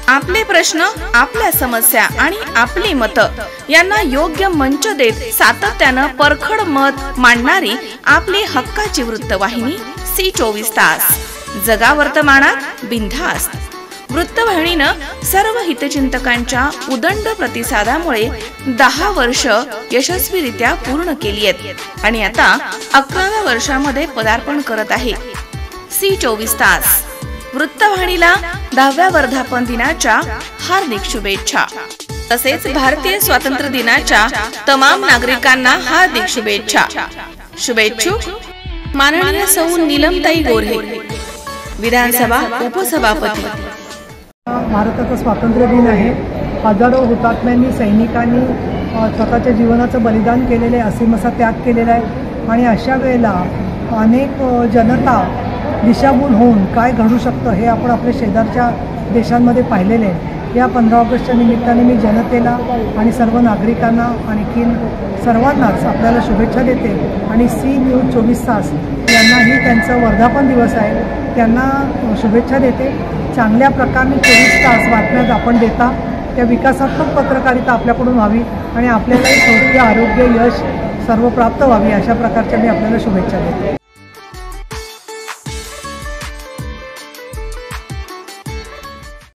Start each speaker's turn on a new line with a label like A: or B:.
A: आपले प्रश्न, आपल्या समस्या आणि आपली मतं यांना योग्य मंच देत सातत्यानं परखड मत मांडणारी आपली हक्काची वृत्तवाहिनी सी24 तास। जगा वर्तमानात बिनधास्त। वृत्तवाहिनीनं सर्व हितचिंतकांच्या उदंड प्रतिसादामुळे 10 वर्ष यशस्वीरित्या पूर्ण केली आहेत आणि आता 11व्या वर्षामध्ये पदार्पण करत आहे। सी24 तास वृत्तवाहिनीला 10व्या वर्धापन दिनाच्या हार्दिक शुभेच्छा। तसेच भारतीय स्वातंत्र्य दिनाच्या तमाम नागरिकांना हार्दिक शुभेच्छा। शुभेच्छुक माननीय सौ नीलमताई गोऱ्हे, विधानसभा उपसभापती।
B: भारताचा स्वातंत्र्य दिन आहे। हजारो हुतात्म्यांनी, सैनिकांनी स्वतःच्या जीवनाचं बलिदान केलेले, असीम असा त्याग केलेला आहे आणि अशा वेळेला अनेक जनता दिशाभूल होऊन काय घडू शकतं हे आपण आपल्या शेजारच्या देशांमध्ये पाहिलेले आहे। या 15 ऑगस्टच्या निमित्ताने मी जनतेला आणि सर्व नागरिकांना आणखीन सर्वांनाच आपल्याला शुभेच्छा देते आणि सी न्यूज 24 तास यांनाही त्यांचं वर्धापन दिवस आहे, त्यांना शुभेच्छा देते। चांगल्या प्रकारे 24 तास बातम्या आपण देता, त्या विकासात्मक पत्रकारिता आपल्याकडून व्हावी आणि आपल्यालाही सौख्य, आरोग्य, यश सर्व प्राप्त व्हावी अशा प्रकारच्या मी आपल्याला शुभेच्छा देते।